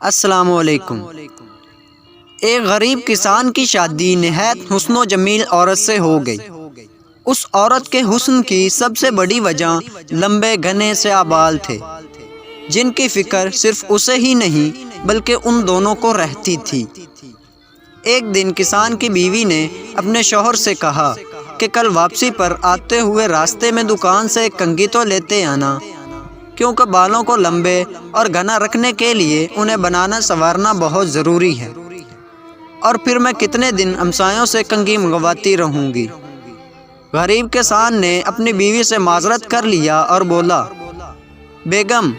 السلام علیکم۔ ایک غریب کسان کی شادی نہایت حسن و جمیل عورت سے ہو گئی۔ اس عورت کے حسن کی سب سے بڑی وجہ لمبے گھنے سیاہ بال تھے، جن کی فکر صرف اسے ہی نہیں بلکہ ان دونوں کو رہتی تھی۔ ایک دن کسان کی بیوی نے اپنے شوہر سے کہا کہ کل واپسی پر آتے ہوئے راستے میں دکان سے ایک کنگھی تو لیتے آنا، کیونکہ بالوں کو لمبے اور گھنا رکھنے کے لیے انہیں بنانا سنوارنا بہت ضروری ہے، اور پھر میں کتنے دن ہمسایوں سے کنگھی منگواتی رہوں گی۔ غریب کسان نے اپنی بیوی سے معذرت کر لیا اور بولا، بیگم،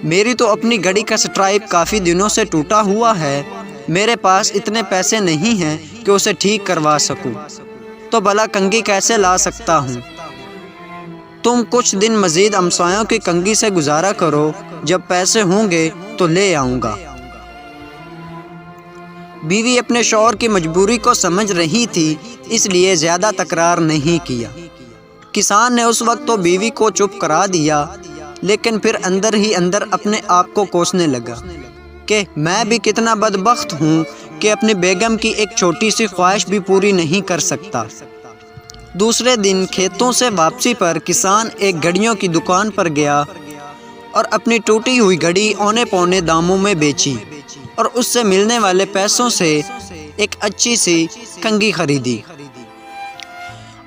میری تو اپنی گھڑی کا سٹرائپ کافی دنوں سے ٹوٹا ہوا ہے، میرے پاس اتنے پیسے نہیں ہیں کہ اسے ٹھیک کروا سکوں، تو بھلا کنگھی کیسے لا سکتا ہوں؟ تم کچھ دن مزید ہمسایوں کی کنگھی سے گزارا کرو، جب پیسے ہوں گے تو لے آؤں گا۔ بیوی اپنے شوہر کی مجبوری کو سمجھ رہی تھی، اس لیے زیادہ تکرار نہیں کیا۔ کسان نے اس وقت تو بیوی کو چپ کرا دیا، لیکن پھر اندر ہی اندر اپنے آپ کو کوسنے لگا کہ میں بھی کتنا بدبخت ہوں کہ اپنی بیگم کی ایک چھوٹی سی خواہش بھی پوری نہیں کر سکتا۔ دوسرے دن کھیتوں سے واپسی پر کسان ایک گھڑیوں کی دکان پر گیا اور اپنی ٹوٹی ہوئی گھڑی اونے پونے داموں میں بیچی، اور اس سے ملنے والے پیسوں سے ایک اچھی سی کنگھی خریدی،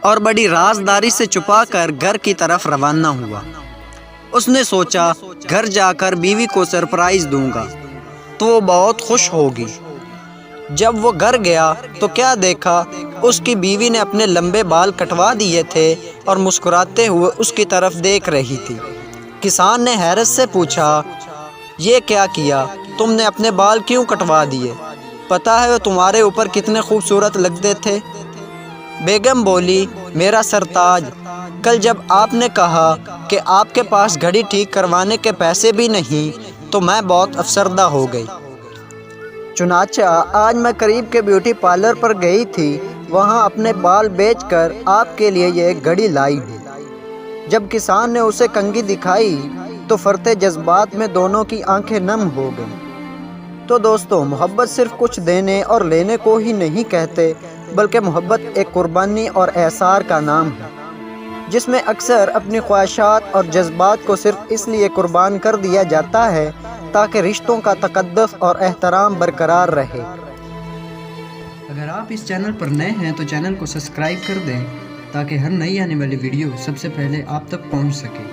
اور بڑی رازداری سے چھپا کر گھر کی طرف روانہ ہوا۔ اس نے سوچا گھر جا کر بیوی کو سرپرائز دوں گا تو وہ بہت خوش ہوگی۔ جب وہ گھر گیا تو کیا دیکھا، اس کی بیوی نے اپنے لمبے بال کٹوا دیے تھے اور مسکراتے ہوئے اس کی طرف دیکھ رہی تھی۔ کسان نے حیرت سے پوچھا، یہ کیا کیا؟ تم نے اپنے بال کیوں کٹوا دیے؟ پتہ ہے وہ تمہارے اوپر کتنے خوبصورت لگتے تھے؟ بیگم بولی، میرا سرتاج، کل جب آپ نے کہا کہ آپ کے پاس گھڑی ٹھیک کروانے کے پیسے بھی نہیں تو میں بہت افسردہ ہو گئی۔ چنانچہ آج میں قریب کے بیوٹی پارلر پر گئی تھی، وہاں اپنے بال بیچ کر آپ کے لیے یہ ایک گھڑی لائی ہوں۔ جب کسان نے اسے کنگھی دکھائی تو فرتے جذبات میں دونوں کی آنکھیں نم ہو گئیں۔ تو دوستو، محبت صرف کچھ دینے اور لینے کو ہی نہیں کہتے، بلکہ محبت ایک قربانی اور احسار کا نام ہے، جس میں اکثر اپنی خواہشات اور جذبات کو صرف اس لیے قربان کر دیا جاتا ہے تاکہ رشتوں کا تقدس اور احترام برقرار رہے۔ اگر آپ اس چینل پر نئے ہیں تو چینل کو سبسکرائب کر دیں تاکہ ہر نئی آنے والی ویڈیو سب سے پہلے آپ تک پہنچ سکے۔